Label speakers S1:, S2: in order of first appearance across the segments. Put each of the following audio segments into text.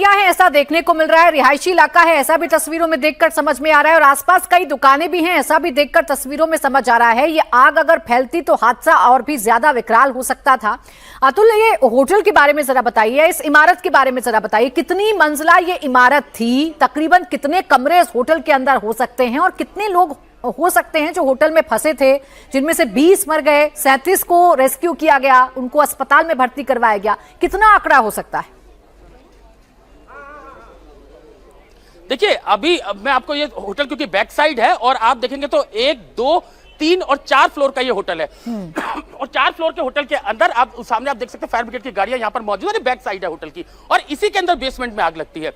S1: गलियां हैं ऐसा देखने को मिल रहा है, रिहायशी इलाका है ऐसा भी तस्वीरों में देखकर समझ में आ रहा है, और आसपास कई दुकानें भी हैं ऐसा भी देखकर तस्वीरों में समझ आ रहा है। ये आग अगर फैलती तो हादसा और भी ज्यादा विकराल हो सकता था। अतुल, ये होटल के बारे में जरा बताइए, इस इमारत के बारे में जरा बताइए, कितनी मंजिला ये इमारत थी, तकरीबन कितने कमरे इस होटल के अंदर हो सकते हैं और कितने लोग हो सकते हैं जो होटल में फंसे थे, जिनमें से 20 मर गए, 37 को रेस्क्यू किया गया, उनको अस्पताल में भर्ती करवाया गया, कितना आंकड़ा हो सकता है?
S2: देखिए, अभी मैं आपको ये होटल क्योंकि बैक साइड है और आप देखेंगे तो 1, 2, 3 और 4 फ्लोर का ये होटल है और 4 फ्लोर के होटल के अंदर आप सामने आप देख सकते हैं फायर ब्रिगेड की गाड़ियां यहां पर मौजूद है। बैक साइड है होटल की और इसी के अंदर बेसमेंट में आग लगती है।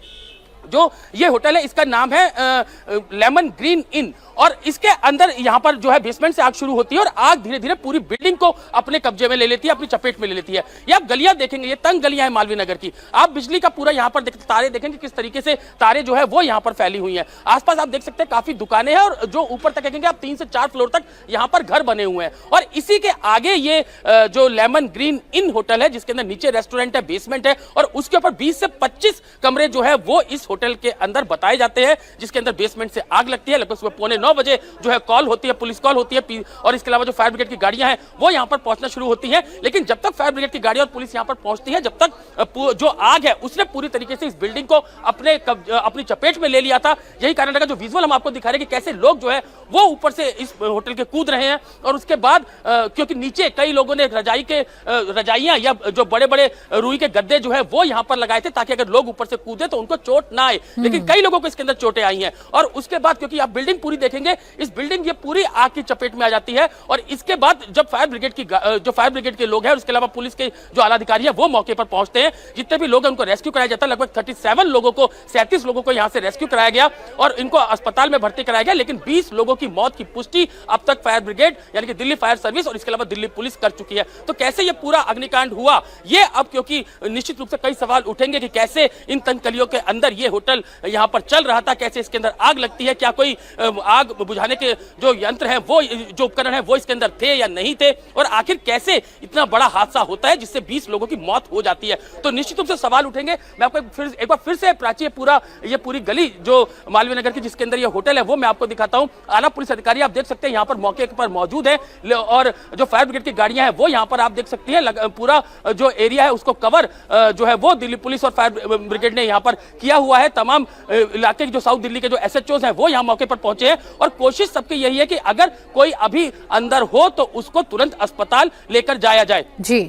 S2: जो ये होटल है इसका नाम है लेमन ग्रीन इन और इसके अंदर यहाँ पर जो है बेसमेंट से आग शुरू होती है और आग धीरे धीरे पूरी बिल्डिंग को अपने कब्जे में ले लेती है, अपनी चपेट में ले लेती है। ये आप गलियां देखेंगे, ये तंग गलियां हैं मालवीय नगर की। आप बिजली का पूरा यहाँ पर तारे देखेंगे किस तरीके से तारे जो है वो यहाँ पर फैली हुई हैं। आसपास आप देख सकते हैं काफी दुकानें हैं और जो ऊपर तक देखेंगे आप 3 से 4 फ्लोर तक यहाँ पर घर बने हुए हैं और इसी के आगे ये जो लेमन ग्रीन इन होटल है जिसके अंदर नीचे रेस्टोरेंट है, बेसमेंट है और उसके ऊपर 20 से 25 कमरे जो है वो इस होटल के अंदर बताए जाते हैं, जिसके अंदर बेसमेंट से आग लगती है। लगभग सुबह 8:45 बजे जो है कॉल होती है, पुलिस कॉल होती है और इसके अलावा जो फायर ब्रिगेड की गाड़ियां हैं वो यहां पर पहुंचना शुरू होती हैं। लेकिन जब तक फायर ब्रिगेड की गाड़ी और पुलिस यहां पर पहुंचती है, जब तक जो आग है उसने पूरी तरीके से इस बिल्डिंग को अपनी चपेट में ले लिया था। यही कारण लगा, जो विजुअल हम आपको दिखा रहे हैं कि कैसे लोग जो है वो ऊपर से इस होटल के कूद रहे हैं और उसके बाद क्योंकि नीचे कई लोगों ने रजाइयां या जो बड़े बड़े रुई के गद्दे जो है वो यहां पर लगाए थे ताकि अगर लोग ऊपर से कूदे तो उनको चोट ना आए, लेकिन कई लोगों को इसके अंदर चोटें आई हैं। और उसके बाद क्योंकि आप बिल्डिंग पूरी देखेंगे, इस बिल्डिंग ये पूरी आग की चपेट में आ जाती है और इसके बाद जब फायर ब्रिगेड के लोग हैं और उसके अलावा पुलिस के जो आला अधिकारी है वो मौके पर पहुंचते हैं, जितने भी लोग हैं उनको रेस्क्यू कराया जाता है। लगभग 37 लोगों को यहां से रेस्क्यू कराया गया और इनको अस्पताल में भर्ती कराया गया, लेकिन 20 लोगों की मौत की पुष्टि अब तक फायर ब्रिगेड यानी कि दिल्ली फायर सर्विस और इसके अलावा दिल्ली पुलिस कर चुकी है। तो कैसे ये पूरा अग्निकांड हुआ, ये अब क्योंकि निश्चित रूप से कई सवाल उठेंगे कि कैसे इन तंगलियों के अंदर ये होटल यहां पर चल रहा था, कैसे इसके अंदर आग लगती है, क्या कोई आग बुझाने के जो यंत्र हैं वो जो उपकरण हैं वो इसके अंदर थे या नहीं थे, और आखिर कैसे इतना बड़ा हादसा होता है जिससे 20 लोगों की मौत हो जाती है। तो निश्चित रूप से सवाल उठेंगे। मैं आपको एक बार फिर से प्राची ये पूरी गली जो मालवीय नगर की जिसके अंदर ये होटल है वो मैं आपको दिखाता हूं। आला पुलिस अधिकारी आप देख सकते हैं यहाँ पर मौके पर मौजूद है और जो फायर ब्रिगेड की गाड़ियां हैं वो यहाँ पर आप देख सकती हैं। पूरा जो एरिया है उसको कवर जो है वो दिल्ली पुलिस और फायर ब्रिगेड ने यहाँ पर किया हुआ है। तमाम इलाके के जो साउथ दिल्ली के जो SHOs हैं वो यहाँ मौके पर पहुंचे हैं और कोशिश सबकी यही है कि अगर कोई अभी अंदर हो तो उसको तुरंत अस्पताल लेकर जाया जाए।
S1: जी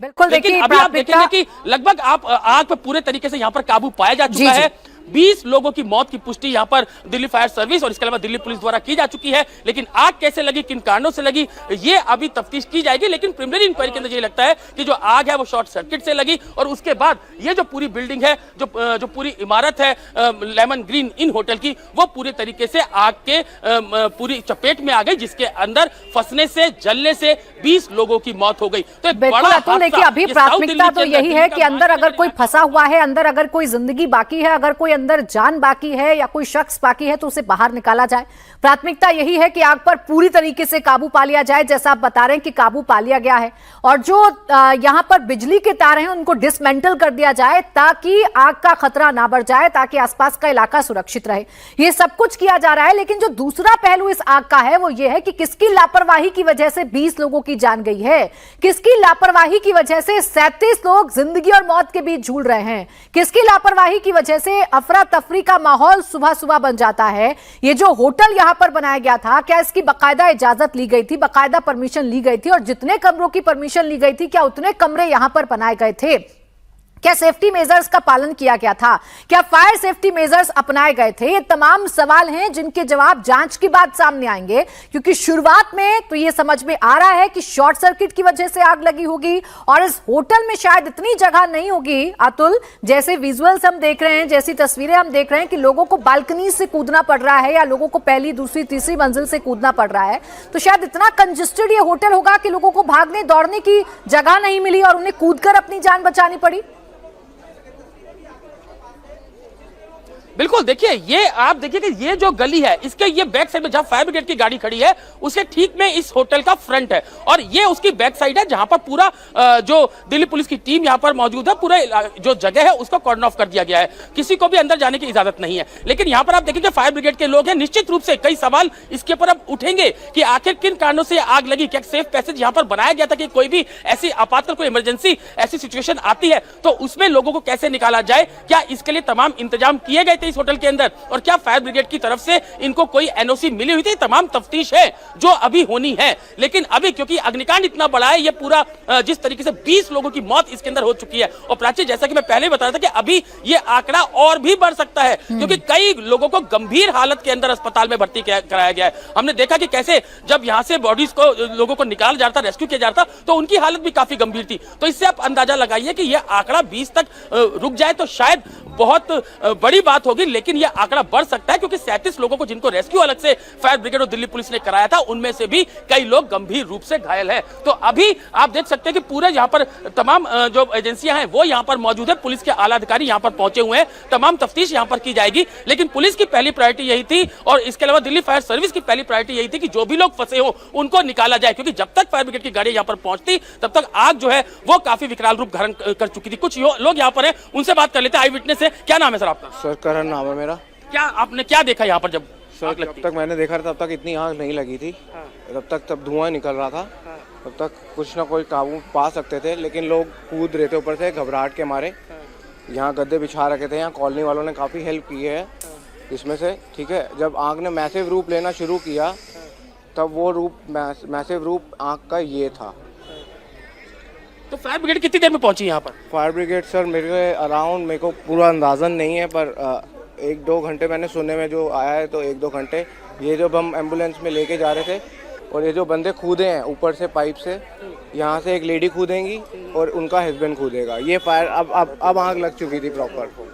S1: बिल्कुल।
S2: लेकिन अभी आप देखेंगे कि लगभग आप आग पर पूरे तरीके से यहाँ पर काबू पाया जा चुका है। 20 लोगों की मौत की पुष्टि यहां पर दिल्ली फायर सर्विस और इसके अलावा दिल्ली पुलिस द्वारा की जा चुकी है, लेकिन आग कैसे लगी, किन कारणों से लगी, ये अभी तफ्तीश की जाएगी। लेकिन प्रिलिमिनरी इंक्वायरी के अंदर ये लगता है कि जो आग है वो शॉर्ट सर्किट से लगी और उसके बाद ये जो पूरी बिल्डिंग है, जो पूरी इमारत है लेमन ग्रीन इन होटल की, वो पूरी तरीके से आग के पूरी चपेट में आ गई, जिसके अंदर फंसने से, जलने से 20 लोगों की मौत हो गई। तो एक बड़ा हादसा।
S1: देखिए, अभी प्राथमिकता तो यही है कि अंदर अगर कोई फंसा हुआ है, अंदर अगर कोई जिंदगी बाकी है, अगर कोई अंदर जान बाकी है या कोई शख्स बाकी है तो उसे बाहर निकाला जाए। प्राथमिकता यही है कि आग पर पूरी तरीके से काबू पा लिया जाए, जैसा आप बता रहे हैं कि काबू पा लिया गया है, और जो यहां पर बिजली के तार हैं उनको डिसमेंटल कर दिया जाए ताकि आग का खतरा ना बढ़ जाए, ताकि आसपास का इलाका सुरक्षित रहे। ये सब कुछ किया जा रहा है, लेकिन जो दूसरा पहलू इस आग का है वो ये है कि किसकी लापरवाही की वजह से 20 लोगों की जान गई है, किसकी लापरवाही की वजह से 37 लोग जिंदगी और मौत के बीच झूल रहे हैं, किसकी लापरवाही की वजह से अफरा तफरी का माहौल सुबह सुबह बन जाता है। ये जो होटल यहां पर बनाया गया था, क्या इसकी बाकायदा इजाजत ली गई थी, बाकायदा परमिशन ली गई थी, और जितने कमरों की परमिशन ली गई थी क्या उतने कमरे यहां पर बनाए गए थे, क्या सेफ्टी मेजर्स का पालन किया गया था, क्या फायर सेफ्टी मेजर्स अपनाए गए थे? ये तमाम सवाल हैं जिनके जवाब जांच के बाद सामने आएंगे, क्योंकि शुरुआत में तो ये समझ में आ रहा है कि शॉर्ट सर्किट की वजह से आग लगी होगी और इस होटल में शायद इतनी जगह नहीं होगी। अतुल, जैसे विजुअल्स हम देख रहे हैं, जैसी तस्वीरें हम देख रहे हैं कि लोगों को बालकनी से कूदना पड़ रहा है या लोगों को पहली, दूसरी, तीसरी मंजिल से कूदना पड़ रहा है, तो शायद इतना कंजेस्टेड ये होटल होगा कि लोगों को भागने दौड़ने की जगह नहीं मिली और उन्हें कूदकर अपनी जान बचानी पड़ी।
S2: बिल्कुल, देखिए ये आप देखिए कि ये जो गली है इसके ये बैक साइड में जहां फायर ब्रिगेड की गाड़ी खड़ी है उसके ठीक में इस होटल का फ्रंट है और ये उसकी बैक साइड है जहां पर पूरा जो दिल्ली पुलिस की टीम यहां पर मौजूद है, पूरा जो जगह है उसको कॉर्डन ऑफ कर दिया गया है, किसी को भी अंदर जाने की इजाजत नहीं है। लेकिन यहां पर आप देखेंगे फायर ब्रिगेड के लोग हैं, निश्चित रूप से कई सवाल इसके ऊपर अब उठेंगे कि आखिर किन कारणों से आग लगी, क्या सेफ पैसेज यहां पर बनाया गया था कि कोई भी ऐसी आपातकाल कोई इमरजेंसी ऐसी सिचुएशन आती है तो उसमें लोगों को कैसे निकाला जाए, क्या इसके लिए तमाम इंतजाम किए गए थे इस होटल के अंदर और क्या फायर ब्रिगेड की तरफ से इनको कोई एनओसी मिली हुई थी, तमाम तफ्तीश है जो अभी होनी है। लेकिन अभी क्योंकि अग्निकांड इतना बड़ा है, ये पूरा जिस तरीके से 20 लोगों की मौत इसके अंदर हो चुकी है और प्राची जैसा कि मैं पहले बता रहा था कि अभी ये आंकड़ा और भी बढ़ सकता है क्योंकि कई लोगों को गंभीर हालत के अंदर अस्पताल में भर्ती कराया गया है। हमने देखा कि कैसे जब यहां से बॉडीज को लोगों को निकाला जाता, रेस्क्यू किया जाता तो उनकी हालत भी काफी गंभीर थी। तो इससे आप अंदाजा लगाइए कि यह आंकड़ा 20 तक रुक जाए तो शायद बहुत बड़ी बात होगी, लेकिन यह आंकड़ा बढ़ सकता है क्योंकि 37 लोगों को जिनको रेस्क्यू अलग से फायर ब्रिगेड और दिल्ली पुलिस ने कराया था उनमें से भी कई लोग गंभीर रूप से घायल हैं। तो अभी आप देख सकते हैं कि पूरे यहां पर तमाम जो एजेंसियां हैं वो यहां पर मौजूद है, पुलिस के आला अधिकारी यहां पर पहुंचे हुए हैं, तमाम तफ्तीश यहां पर की जाएगी। लेकिन पुलिस की पहली प्रायोरिटी यही थी और इसके अलावा दिल्ली फायर सर्विस की पहली प्रायोरिटी यही थी कि जो भी लोग फंसे हो उनको निकाला जाए क्योंकि जब तक फायर ब्रिगेड की गाड़ी यहां पर पहुंचती तब तक आग जो है वो काफी विकराल रूप धारण कर चुकी थी। कुछ लोग यहां पर हैं, उनसे बात कर लेते हैं। आई विटनेस है, क्या नाम है सर आपका?
S3: सर करण नाम है मेरा।
S2: क्या आपने क्या देखा यहाँ पर जब
S3: सर जब तक मैंने देखा तब तक इतनी आग नहीं लगी थी, तब धुआं निकल रहा था, तब तक कुछ ना कोई काबू पा सकते थे, लेकिन लोग कूद रहे थे ऊपर से घबराहट के मारे। यहाँ गद्दे बिछा रखे थे, यहाँ कॉलोनी वालों ने काफ़ी हेल्प की है इसमें से, ठीक है। जब आग ने मैसिव रूप लेना शुरू किया तब वो रूप मैसिव रूप आग का ये था।
S2: तो फायर ब्रिगेड कितनी देर में पहुंची यहाँ पर?
S3: फायर ब्रिगेड सर मेरे को पूरा अंदाज़न नहीं है पर 1-2 घंटे मैंने सुनने में जो आया है, तो 1-2 घंटे। ये जब हम एम्बुलेंस में लेके जा रहे थे और ये जो बंदे कूदे हैं ऊपर से पाइप से, यहाँ से एक लेडी कूदेंगी और उनका हस्बैंड कूदेगा। ये फायर अब आग लग चुकी थी प्रॉपर।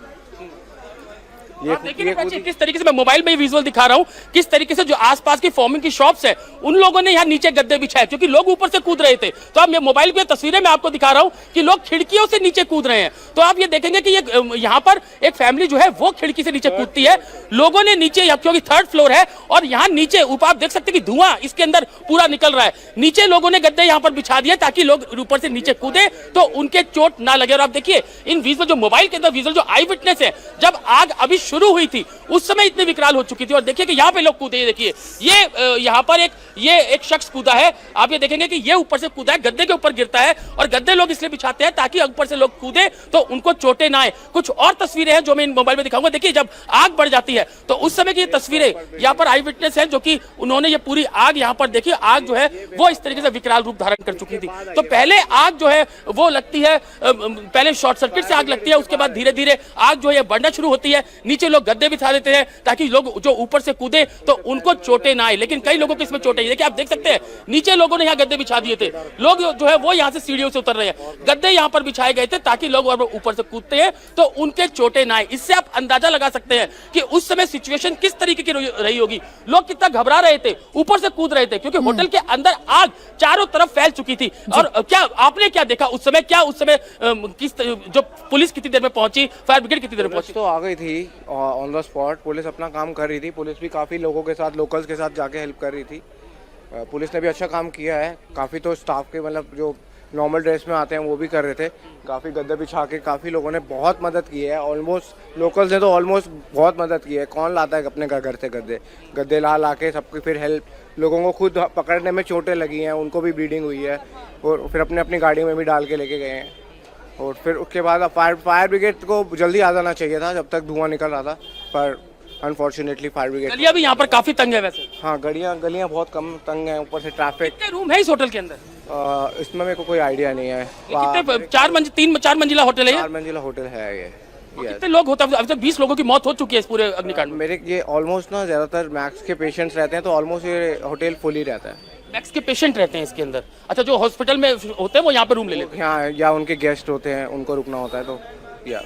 S2: आप देखिए किस तरीके से मैं मोबाइल में विजुअल दिखा रहा हूँ, किस तरीके से जो आसपास की फार्मिंग की शॉप्स है उन लोगों ने यहाँ नीचे गद्दे बिछाए क्योंकि लोग ऊपर से कूद रहे थे। तो अब मैं मोबाइल पे तस्वीरें मैं आपको दिखा रहा हूँ कि लोग खिड़कियों से नीचे कूद रहे हैं। तो आप ये देखेंगे कि ये यहाँ पर एक फैमिली जो है वो खिड़की से नीचे कूदती है, लोगों ने नीचे, क्योंकि 3rd फ्लोर है और यहाँ नीचे ऊपर आप देख सकते हैं कि धुआं इसके अंदर पूरा निकल रहा है। नीचे लोगों ने गद्दे यहाँ पर बिछा दिए ताकि लोग ऊपर से नीचे कूदे तो उनके चोट ना लगे। और आप देखिए इन विजुअल जो मोबाइल के अंदर विजुअल जो आई विटनेस है, जब आग अभी शुरू हुई थी उस समय इतनी विकराल हो चुकी थी और देखिए कि यहाँ पे लोग कूदे, देखिए ये यहाँ पर एक शख्स कूदा है। आप ये देखेंगे कि ये ऊपर से कूदा है, गद्दे के ऊपर गिरता है और गद्दे लोग इसलिए बिछाते हैं ताकि ऊपर से लोग कूदे तो उनको चोटें ना आए। कुछ और तस्वीरें हैं जो मैं इन मोबाइल में दिखाऊंगा। देखिए जब आग बढ़ जाती है तो उस समय की ये तस्वीरें यहाँ पर आई विटनेस है जो कि उन्होंने ये पूरी आग यहाँ पर देखी, आग जो है वो इस तरीके से विकराल रूप धारण कर चुकी थी। तो पहले आग जो है वो लगती है, पहले शॉर्ट सर्किट से आग लगती है, उसके बाद धीरे धीरे आग जो है बढ़ना शुरू होती है। नीचे लोग गद्दे बिछा देते हैं ताकि लोग जो ऊपर से कूदे तो उनको चोटें ना आए, लेकिन कई लोगों को इसमें चोटें। देखिए आप देख सकते हैं नीचे लोगों ने यहाँ गद्दे बिछा दिए थे, लोग जो है वो यहाँ से सीढ़ियों से उतर रहे हैं, गद्दे यहाँ पर बिछाए गए थे ताकि लोग ऊपर से कूदते हैं तो उनके चोटें ना आए। इससे आप अंदाजा लगा सकते हैं कि उस समय सिचुएशन किस तरीके की रही होगी, लोग कितना घबरा रहे थे, ऊपर से कूद रहे थे क्योंकि होटल के अंदर आग चारों तरफ फैल चुकी थी। और क्या आपने क्या देखा उस समय, क्या उस समय जो पुलिस कितनी देर में पहुंची, फायर ब्रिगेड कितनी देर में पहुंची?
S3: तो आ गई थी ऑन द स्पॉट, पुलिस अपना काम कर रही थी, पुलिस भी काफ़ी लोगों के साथ, लोकल्स के साथ जाके हेल्प कर रही थी। पुलिस ने भी अच्छा काम किया है, काफ़ी तो स्टाफ के मतलब जो नॉर्मल ड्रेस में आते हैं वो भी कर रहे थे, काफ़ी गद्दे बिछा के काफ़ी लोगों ने बहुत मदद की है। ऑलमोस्ट लोकल्स ने तो ऑलमोस्ट बहुत मदद की है। कौन लाता है अपने घर से गद्दे ला के सबकी फिर हेल्प, लोगों को खुद पकड़ने में चोटें लगी हैं, उनको भी ब्लीडिंग हुई है और फिर अपनी गाड़ी में भी डाल के लेके गए हैं। और फिर उसके बाद फायर ब्रिगेड को जल्दी आ जाना चाहिए था जब तक धुआं निकल रहा था, पर अनफॉर्चुनेटली फायर ब्रिगेड।
S2: गलियां भी यहाँ पर काफी तंग है वैसे।
S3: हाँ गलियां बहुत कम तंग हैं, ऊपर से ट्रैफिक।
S2: कितने रूम है इस होटल के अंदर?
S3: इसमें मेरे को कोई आइडिया नहीं है।
S2: कितने 4 मंजिला होटल है?
S3: 4 मंजिला होटल है ये।
S2: कितने लोग होते हैं? अभी तक 20 लोगों की मौत हो चुकी है इस पूरे अग्निकांड में।
S3: मेरे ये ऑलमोस्ट ना ज़्यादातर मैक्स के पेशेंट्स रहते हैं तो ऑलमोस्ट ये होटल फुल ही रहता है।
S2: मैक्स के पेशेंट रहते हैं इसके अंदर? अच्छा, जो हॉस्पिटल में होते हैं वो यहाँ पे रूम ले लेते हैं?
S3: हाँ, या उनके गेस्ट होते हैं उनको रुकना होता है तो या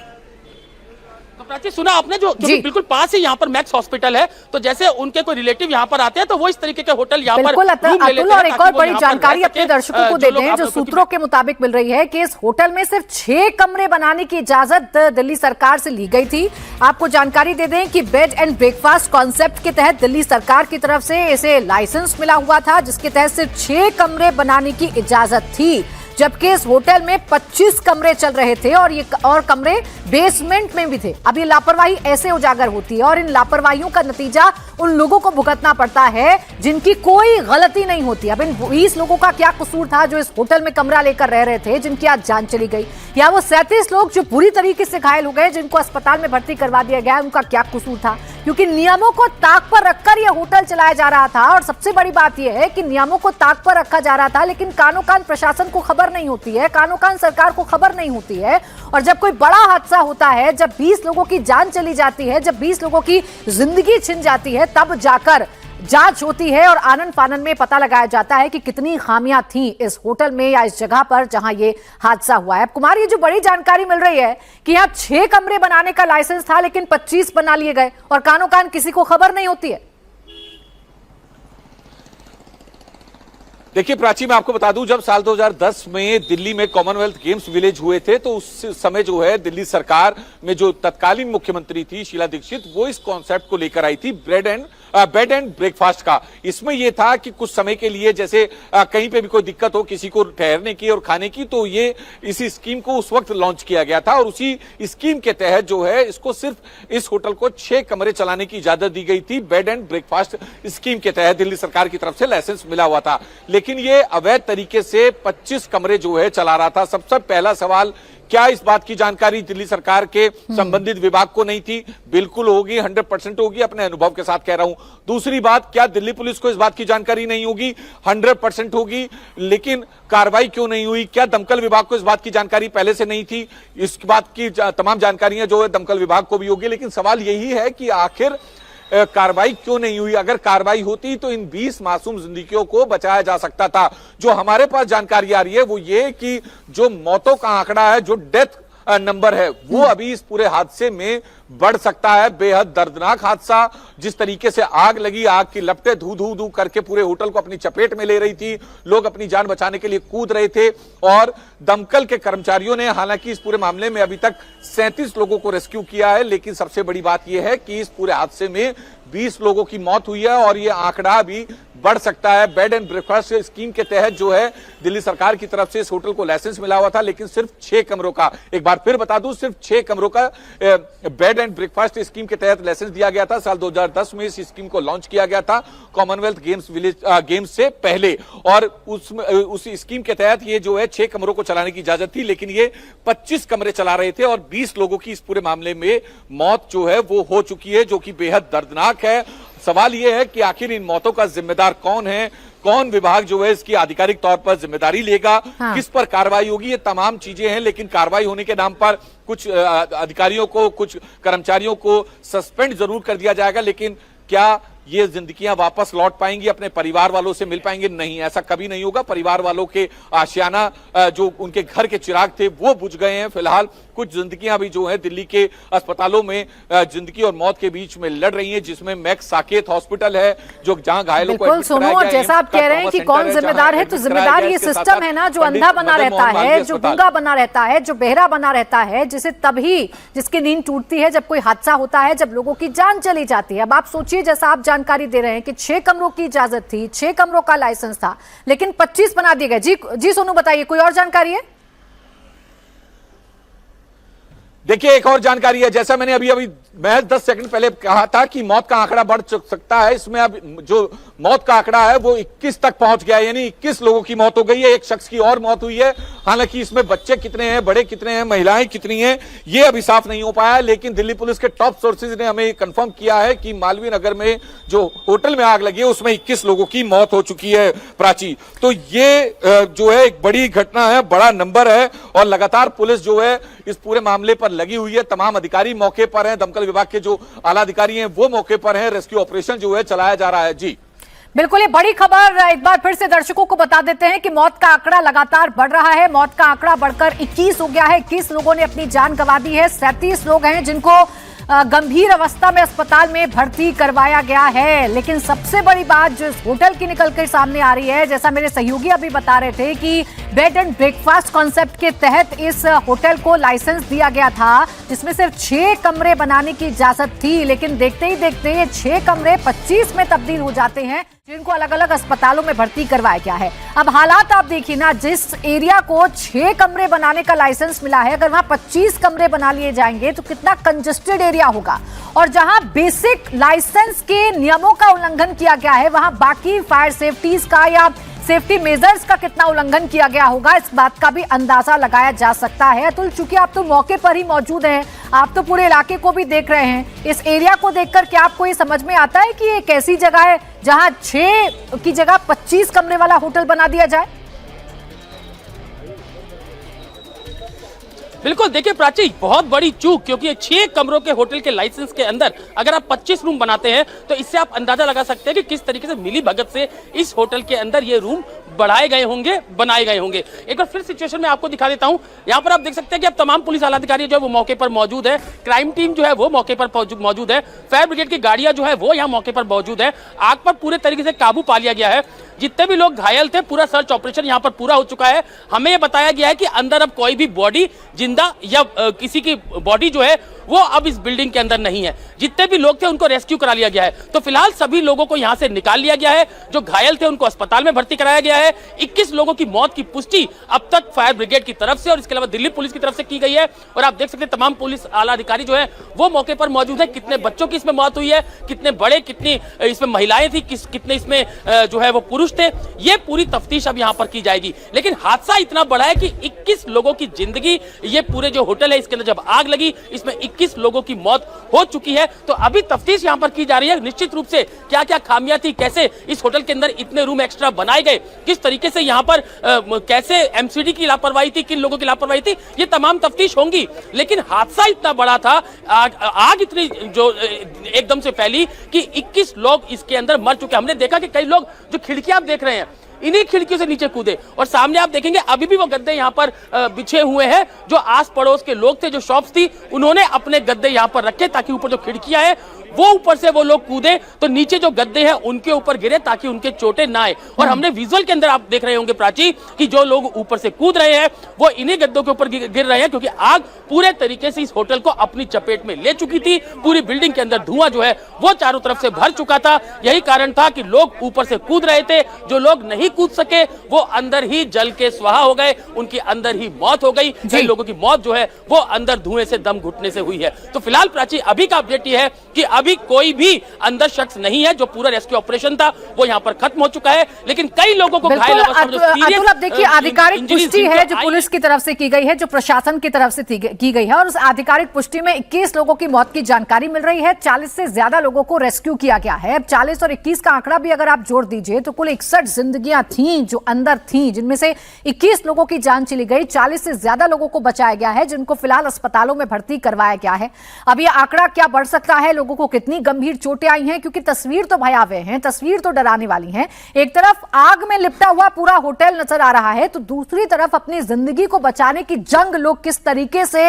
S2: तो प्राची सुना आपने जो
S1: जी।
S2: बिल्कुल पास ही यहाँ पर मैक्स हॉस्पिटल है, तो जैसे उनके कोई रिलेटिव यहाँ पर आते हैं तो वो इस तरीके के होटल यहाँ पर
S1: बिल्कुल
S2: रूम ले लेते
S1: अतुल,
S2: हैं
S1: और एक
S2: ताकि
S1: और
S2: वो
S1: बड़ी
S2: यहाँ पर
S1: जानकारी
S2: रह
S1: अपने
S2: सकें।
S1: दर्शकों को देते हैं जो सूत्रों के मुताबिक मिल रही है कि इस होटल में सिर्फ 6 कमरे बनाने की इजाजत दिल्ली सरकार से ली गई थी। आपको जानकारी दे दें कि बेड एंड ब्रेकफास्ट कॉन्सेप्ट के तहत दिल्ली सरकार की तरफ से इसे लाइसेंस मिला हुआ था, जिसके तहत सिर्फ 6 कमरे बनाने की इजाजत थी, जबकि इस होटल में 25 कमरे चल रहे थे और कमरे बेसमेंट में भी थे। अब ये लापरवाही ऐसे उजागर होती है और इन लापरवाहियों का नतीजा उन लोगों को भुगतना पड़ता है जिनकी कोई गलती नहीं होती। अब इन 20 लोगों का क्या कसूर था जो इस होटल में कमरा लेकर रह रहे थे, जिनकी आज जान चली गई, या वो 37 लोग जो पूरी तरीके से घायल हो गए, जिनको अस्पताल में भर्ती करवा दिया गया, उनका क्या कसूर था? क्योंकि नियमों को ताक पर रखकर यह होटल चलाया जा रहा था। और सबसे बड़ी बात यह है कि नियमों को ताक पर रखा जा रहा था, लेकिन कानो कान प्रशासन को खबर नहीं होती है, कानो कान सरकार को खबर नहीं होती है। और जब कोई बड़ा हादसा होता है, जब 20 लोगों की जान चली जाती है, जब 20 लोगों की जिंदगी छिन जाती है, तब जाकर जांच होती है और आनन फानन में पता लगाया जाता है कि कितनी खामियां थी इस होटल में या इस जगह पर जहां ये हादसा हुआ है। अब कुमार, ये जो बड़ी जानकारी मिल रही है कि यहाँ 6 कमरे बनाने का लाइसेंस था लेकिन 25 बना लिए गए और कानो कान किसी को खबर नहीं होती है।
S4: देखिए प्राची, मैं आपको बता दूं, जब साल 2010 में दिल्ली में कॉमनवेल्थ गेम्स विलेज हुए थे तो उस समय जो है दिल्ली सरकार में जो तत्कालीन मुख्यमंत्री थी शीला दीक्षित, वो इस कॉन्सेप्ट को लेकर आई थी बेड एंड ब्रेकफास्ट का। इसमें यह था कि कुछ समय के लिए जैसे कहीं पे भी कोई दिक्कत हो किसी को ठहरने की और खाने की, तो ये इसी स्कीम को उस वक्त लॉन्च किया गया था और उसी स्कीम के तहत जो है इसको सिर्फ इस होटल को 6 कमरे चलाने की इजाजत दी गई थी। बेड एंड ब्रेकफास्ट स्कीम के तहत दिल्ली सरकार की तरफ से लाइसेंस मिला हुआ था, लेकिन ये अवैध तरीके से 25 कमरे जो है चला रहा था। सबसे पहला सवाल, क्या इस बात की जानकारी दिल्ली सरकार के संबंधित विभाग को नहीं थी? बिल्कुल होगी, 100% होगी, अपने अनुभव के साथ कह रहा हूं। दूसरी बात, क्या दिल्ली पुलिस को इस बात की जानकारी नहीं होगी? 100% होगी, लेकिन कार्रवाई क्यों नहीं हुई? क्या दमकल विभाग को इस बात की जानकारी पहले से नहीं थी? इस बात की तमाम जानकारियां जो है दमकल विभाग को भी होगी, लेकिन सवाल यही है कि आखिर कार्रवाई क्यों नहीं हुई? अगर कार्रवाई होती तो इन 20 मासूम जिंदगियों को बचाया जा सकता था। जो हमारे पास जानकारी आ रही है वो ये कि जो मौतों का आंकड़ा है, जो डेथ नंबर है, वो अभी इस पूरे हादसे में बढ़ सकता है। बेहद दर्दनाक हादसा, जिस तरीके से आग लगी, आग की लपटें धू धू धू करके पूरे होटल को अपनी चपेट में ले रही थी, लोग अपनी जान बचाने के लिए कूद रहे थे और दमकल के कर्मचारियों ने हालांकि इस पूरे मामले में अभी तक 37 लोगों को रेस्क्यू किया है, लेकिन सबसे बड़ी बात यह है कि इस पूरे हादसे में 20 लोगों की मौत हुई है और यह आंकड़ा भी बढ़ सकता है। बेड एंड ब्रेकफास्ट स्कीम के तहत जो है दिल्ली सरकार की तरफ से इस होटल को लाइसेंस मिला हुआ था, लेकिन सिर्फ 6 कमरों का, एक बार फिर बता दूं, सिर्फ 6 कमरों का बेड एंड ब्रेकफास्ट स्कीम के तहत लाइसेंस दिया गया था। साल 2010 में इस स्कीम को लॉन्च किया गया था कॉमनवेल्थ गेम्स से पहले, और उस स्कीम के तहत ये जो है 6 कमरों को चलाने की इजाजत थी, लेकिन ये 25 कमरे चला रहे थे और 20 लोगों की इस पूरे मामले में मौत जो है वो हो चुकी है, जो कि बेहद दर्दनाक है। सवाल यह है कि आखिर इन मौतों का जिम्मेदार कौन है, कौन विभाग जो है इसकी आधिकारिक तौर पर जिम्मेदारी लेगा, किस पर कार्रवाई होगी, ये तमाम चीजें हैं। लेकिन कार्रवाई होने के नाम पर कुछ अधिकारियों को, कुछ कर्मचारियों को सस्पेंड जरूर कर दिया जाएगा, लेकिन क्या ये जिंदगियां वापस लौट पाएंगी, अपने परिवार वालों से मिल पाएंगे? नहीं, ऐसा कभी नहीं होगा। परिवार वालों के आशियाना, जो उनके घर के चिराग थे वो बुझ गए हैं। फिलहाल कुछ जिंदगियां भी जो है दिल्ली के अस्पतालों में जिंदगी और मौत के बीच में लड़ रही हैं, जिसमें मैक्स साकेत हॉस्पिटल है जो जहां घायलों को
S1: बिल्कुल सुनो, और जैसा आप कह रहे हैं कि कौन जिम्मेदार है, तो जिम्मेदार ये सिस्टम है ना, जो अंधा बना रहता है, जो गूंगा बना रहता है, जो बहरा बना रहता है, जिसे तभी जिसकी नींद टूटती है जब कोई हादसा होता है, जब लोगों की जान चली जाती है। अब आप सोचिए, जैसा आप जानकारी दे रहे हैं कि 6 कमरों की इजाजत थी, 6 कमरों का लाइसेंस था, लेकिन 25 बना दिए गए। जी सोनू, बताइए, कोई और जानकारी है?
S4: देखिए, एक और जानकारी है, जैसा मैंने अभी महज 10 सेकंड पहले कहा था कि मौत का आंकड़ा बढ़ सकता है। इसमें अब जो मौत का आंकड़ा है वो 21 तक पहुंच गया है, यानी 21 लोगों की मौत हो गई है, एक शख्स की और मौत हुई है। हालांकि इसमें बच्चे कितने हैं, बड़े कितने हैं, महिलाएं कितनी हैं, ये अभी साफ नहीं हो पाया है, लेकिन दिल्ली पुलिस के टॉप सोर्सेज ने हमें कंफर्म किया है कि मालवीय नगर में जो होटल में आग लगी है उसमें 21 लोगों की मौत हो चुकी है। प्राची, तो ये जो है एक बड़ी घटना है, बड़ा नंबर है, और लगातार पुलिस जो है इस पूरे मामले पर लगी हुई है। तमाम अधिकारी मौके पर हैं, दमकल विभाग के जो आला अधिकारी हैं वो मौके पर हैं, रेस्क्यू ऑपरेशन जो है चलाया जा रहा है। जी
S1: बिल्कुल, ये बड़ी खबर एक बार फिर से दर्शकों को बता देते हैं कि मौत का आंकड़ा लगातार बढ़ रहा है। मौत का आंकड़ा बढ़कर 21 हो गया है। 21 लोगों ने अपनी जान गंवा दी है। 37 लोग हैं जिनको गंभीर अवस्था में अस्पताल में भर्ती करवाया गया है। लेकिन सबसे बड़ी बात जो इस होटल की निकल कर सामने आ रही है, जैसा मेरे सहयोगी अभी बता रहे थे कि बेड एंड ब्रेकफास्ट कॉन्सेप्ट के तहत इस होटल को लाइसेंस दिया गया था, जिसमें सिर्फ 6 कमरे बनाने की इजाजत थी। लेकिन देखते ही देखते ये 6 कमरे 25 में तब्दील हो जाते हैं, जिनको अलग अलग अस्पतालों में भर्ती करवाया गया है। अब हालात आप देखिए ना, जिस एरिया को 6 कमरे बनाने का लाइसेंस मिला है, अगर वहां 25 कमरे बना लिए जाएंगे तो कितना कंजेस्टेड एरिया होगा। और जहां बेसिक लाइसेंस के नियमों का उल्लंघन किया गया है, वहां बाकी फायर सेफ्टीज का या सेफ्टी मेजर्स का कितना उल्लंघन किया गया होगा, इस बात का भी अंदाजा लगाया जा सकता है। अतुल, चूंकि आप तो मौके पर ही मौजूद हैं, आप तो पूरे इलाके को भी देख रहे हैं, इस एरिया को देखकर क्या आपको ये समझ में आता है कि ये एक ऐसी जगह है जहां 6 की जगह 25 कमरे वाला होटल बना दिया जाए?
S2: बिल्कुल, देखिए प्राची, बहुत बड़ी चूक, क्योंकि ये 6 कमरों के होटल के लाइसेंस के अंदर अगर आप 25 रूम बनाते हैं तो इससे आप अंदाजा लगा सकते हैं कि किस तरीके से मिली भगत से इस होटल के अंदर ये रूम बढ़ाए गए होंगे, बनाए गए होंगे। एक बार फिर सिचुएशन में आपको दिखा देता हूं। यहां पर आप देख सकते हैं कि अब तमाम पुलिस आला अधिकारी जो है वो मौके पर मौजूद है, क्राइम टीम जो है वो मौके पर मौजूद है, फायर ब्रिगेड की गाड़ियां जो है वो यहां मौके पर मौजूद है। आग पर पूरे तरीके से काबू पा लिया गया है। जितने भी लोग घायल थे, पूरा सर्च ऑपरेशन यहां पर पूरा हो चुका है। हमें यह बताया गया है कि अंदर अब कोई भी बॉडी जिंदा या किसी की बॉडी जो है वो अब इस बिल्डिंग के अंदर नहीं है। जितने भी लोग थे उनको रेस्क्यू करा लिया गया है। तो फिलहाल सभी लोगों को यहां से निकाल लिया गया है। जो घायल थे उनको अस्पताल में भर्ती कराया गया है। 21 लोगों की मौत की पुष्टि अब तक फायर ब्रिगेड की तरफ से और इसके अलावा दिल्ली पुलिस की तरफ से की गई है। और आप देख सकते हैं तमाम पुलिस आला अधिकारी जो है वो मौके पर मौजूद है। कितने बच्चों की इसमें मौत हुई है, कितने बड़े, कितनी इसमें महिलाएं थी, कितने इसमें जो है वो पुरुष थे, ये पूरी तफ्तीश अब यहां पर की जाएगी। लेकिन हादसा इतना बड़ा है कि 21 लोगों की जिंदगी, ये पूरे जो होटल है इसके अंदर जब आग लगी, इसमें 21 लोगों की मौत हो चुकी है। तो अभी तफ्तीश यहां पर की जा रही है। निश्चित रूप से क्या क्या खामियां थी, कैसे इस होटल के अंदर इतने रूम एक्स्ट्रा बनाए गए, किस तरीके से यहां पर कैसे एमसीडी की लापरवाही थी, किन लोगों की लापरवाही थी, ये तमाम तफ्तीश होंगी। लेकिन हादसा इतना बड़ा था, आग इतनी जो एकदम से फैली कि 21 लोग इसके अंदर मर चुके। हमने देखा कि कई लोग, जो खिड़कियां आप देख रहे हैं, इन्हीं खिड़कियों से नीचे कूदे। और सामने आप देखेंगे अभी भी वो गद्दे यहां पर बिछे हुए हैं। जो आस पड़ोस के लोग थे, जो शॉप्स थी, उन्होंने अपने गद्दे यहां पर रखे ताकि ऊपर जो खिड़कियां हैं वो ऊपर से वो लोग कूदे तो नीचे जो गद्दे हैं उनके ऊपर गिरे ताकि उनके चोटें ना आए। और हमने विजुअल के अंदर आप देख रहे होंगे प्राची कि जो लोग ऊपर से कूद रहे हैं वो इन्हीं गद्दों के ऊपर गिर रहे हैं, क्योंकि आग पूरे तरीके से इस होटल को अपनी चपेट में ले चुकी थी। पूरी बिल्डिंग के अंदर धुआं जो है वो चारों तरफ से भर चुका था। यही कारण था कि लोग ऊपर से कूद रहे थे। जो लोग नहीं कूद सके वो अंदर ही जल के स्वाहा हो गए, उनकी अंदर ही मौत हो गई। कई लोगों की मौत जो है वो अंदर धुएं से दम घुटने से हुई है। तो फिलहाल प्राची अभी का अपडेट ये है कि अभी कोई भी अंदर शख्स नहीं है। जो पूरा रेस्क्यू ऑपरेशन था वो यहां पर खत्म हो चुका है। लेकिन कई लोगों को घायल अवस्था में जो
S1: अतुल, अब देखिए आधिकारिक पुष्टि है जो पुलिस की तरफ से की गई है, जो प्रशासन की तरफ से की गई है, और उस आधिकारिक पुष्टि में 21 लोगों की मौत की जानकारी मिल रही है। 40 से ज्यादा लोगों को रेस्क्यू किया गया है। 40 और 21 का आंकड़ा भी अगर आप जोड़ दीजिए तो कुल 61 जिंदगियां थी जो अंदर थी, जिनमें से 21 लोगों की जान चली गई। 40 से ज्यादा लोगों को बचाया गया है, जिनको फिलहाल अस्पतालों में भर्ती करवाया गया है। अब यह आंकड़ा क्या बढ़ सकता है, लोगों को कितनी गंभीर चोटें आई हैं, क्योंकि तस्वीर तो भयावह है, तस्वीर तो डराने वाली है। एक तरफ आग में लिपटा हुआ पूरा होटल नजर आ रहा है, तो दूसरी तरफ अपनी जिंदगी को बचाने की जंग लोग किस तरीके से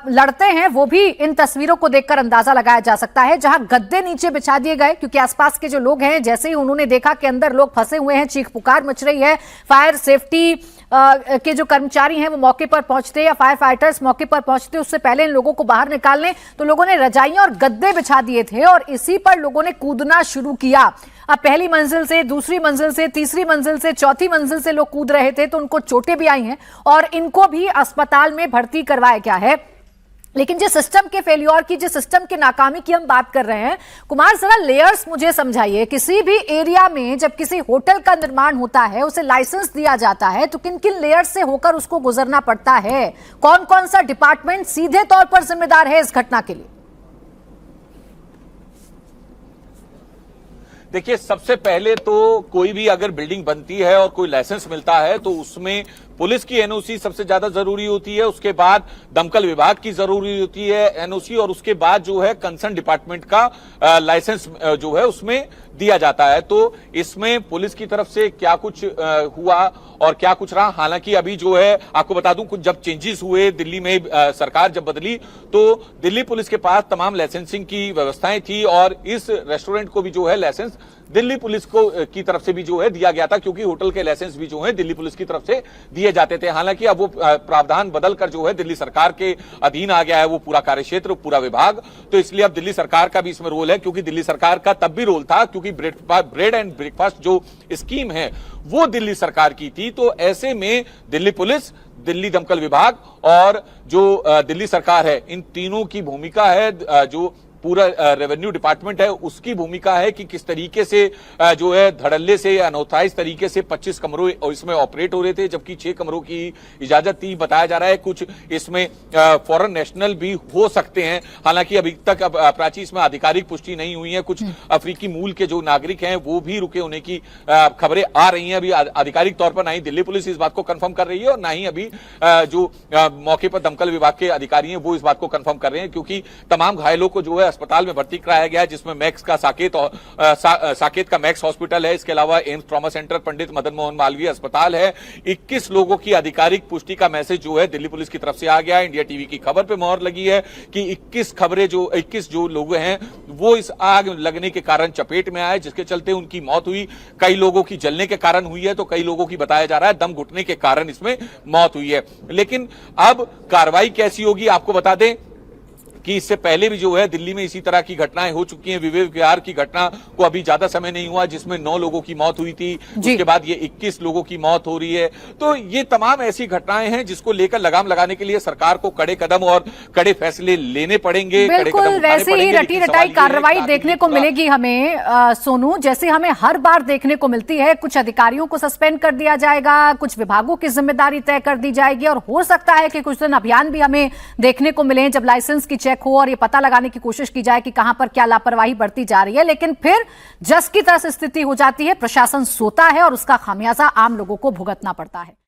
S1: लड़ते हैं वो भी इन तस्वीरों को देखकर अंदाजा लगाया जा सकता है। जहां गद्दे नीचे बिछा दिए गए, क्योंकि आसपास के जो लोग हैं, जैसे ही उन्होंने देखा कि अंदर लोग फंसे हुए हैं, चीख पुकार मच रही है। फायर सेफ्टी के जो कर्मचारी हैं वो मौके पर पहुंचते, या फायर फाइटर्स मौके पर पहुंचते, उससे पहले इन लोगों को बाहर निकालने तो लोगों ने रजाइयां और गद्दे बिछा दिए थे और इसी पर लोगों ने कूदना शुरू किया। अब पहली मंजिल से, दूसरी मंजिल से, तीसरी मंजिल से, चौथी मंजिल से लोग कूद रहे थे, तो उनको चोटें भी आई हैं और इनको भी अस्पताल में भर्ती करवाया गया है। लेकिन जिस सिस्टम के फेल्योर की, जिस सिस्टम की नाकामी की हम बात कर रहे हैं, कुमार जरा लेयर्स मुझे समझाइए। किसी भी एरिया में जब किसी होटल का निर्माण होता है, उसे लाइसेंस दिया जाता है, तो किन किन लेयर्स से होकर उसको गुजरना पड़ता है? कौन कौन सा डिपार्टमेंट सीधे तौर पर जिम्मेदार है इस घटना के लिए?
S4: देखिए, सबसे पहले तो कोई भी अगर बिल्डिंग बनती है और कोई लाइसेंस मिलता है तो उसमें पुलिस की एनओसी सबसे ज्यादा जरूरी होती है, उसके बाद दमकल विभाग की जरूरी होती है एनओसी, और उसके बाद जो है कंसर्न डिपार्टमेंट का लाइसेंस जो है उसमें दिया जाता है। तो इसमें पुलिस की तरफ से क्या कुछ हुआ और क्या कुछ रहा, हालांकि अभी जो है आपको बता दूं, कुछ जब चेंजेस हुए दिल्ली में, सरकार जब बदली तो दिल्ली पुलिस के पास तमाम लाइसेंसिंग की व्यवस्थाएं थी और इस रेस्टोरेंट को भी जो है लाइसेंस दिल्ली पुलिस को की तरफ से भी जो है दिया गया था, क्योंकि होटल के लाइसेंस भी जो है दिल्ली पुलिस की तरफ से दिए जाते थे। हालांकि अब वो प्रावधान बदलकर जो है दिल्ली सरकार के अधीन आ गया है, वो पूरा कार्यक्षेत्र, पूरा विभाग, तो इसलिए अब दिल्ली सरकार का भी इसमें रोल है, क्योंकि दिल्ली सरकार का तब भी रोल था क्योंकि ब्रेड एंड ब्रेकफास्ट जो स्कीम है वो दिल्ली सरकार की थी। तो ऐसे में दिल्ली पुलिस, दिल्ली दमकल विभाग और जो दिल्ली सरकार है, इन तीनों की भूमिका है, जो पूरा रेवेन्यू डिपार्टमेंट है उसकी भूमिका है कि किस तरीके से जो है धड़ल्ले से अनऑथराइज तरीके से 25 कमरों इसमें ऑपरेट हो रहे थे, जबकि 6 कमरों की इजाजत थी। बताया जा रहा है कुछ इसमें फॉरेन नेशनल भी हो सकते हैं, हालांकि अभी तक प्राची इसमें आधिकारिक पुष्टि नहीं हुई है। कुछ अफ्रीकी मूल के जो नागरिक हैं वो भी रुके होने की खबरें आ रही हैं। अभी आधिकारिक तौर पर ना ही दिल्ली पुलिस इस बात को कंफर्म कर रही है और ना ही अभी जो मौके पर दमकल विभाग के अधिकारी हैं वो इस बात को कंफर्म कर रहे हैं, क्योंकि तमाम घायलों को जो है अस्पताल में भर्ती कराया गया है, जिसमें मैक्स का साकेत का मैक्स हॉस्पिटल है, इसके अलावा AIIMS trauma centre, Pandit Madan Mohan Malviya अस्पताल है। 21 लोगों की आधिकारिक पुष्टि का मैसेज जो है दिल्ली पुलिस की तरफ से आ गया है। इंडिया टीवी की खबर पे मोहर लगी है कि 21 जो लोग हैं वो इस आग लगने के कारण चपेट में आए, जिसके चलते उनकी मौत हुई। कई लोगों की जलने के कारण हुई है, तो कई लोगों की बताया जा रहा है दम घुटने के कारण इसमें मौत हुई है। लेकिन अब कार्रवाई कैसी होगी आपको बता दें कि इससे पहले भी जो है दिल्ली में इसी तरह की घटनाएं हो चुकी हैं। विवेक विहार की घटना को अभी ज्यादा समय नहीं हुआ जिसमें 9 लोगों की मौत हुई थी, उसके बाद ये 21 लोगों की मौत हो रही है। तो ये तमाम ऐसी घटनाएं हैं जिसको लेकर लगाम लगाने के लिए सरकार को कड़े कदम और कड़े फैसले लेने पड़ेंगे।
S1: बिल्कुल वैसे ही रटी रटाई कार्रवाई देखने को मिलेगी हमें सोनू, जैसे हमें हर बार देखने को मिलती है। कुछ अधिकारियों को सस्पेंड कर दिया जाएगा, कुछ विभागों की जिम्मेदारी तय कर दी जाएगी और हो सकता है कि कुछ दिन अभियान भी हमें देखने को मिले जब लाइसेंस की हो और ये पता लगाने की कोशिश की जाए कि कहां पर क्या लापरवाही बढ़ती जा रही है। लेकिन फिर जस की तस स्थिति हो जाती है, प्रशासन सोता है और उसका खामियाजा आम लोगों को भुगतना पड़ता है।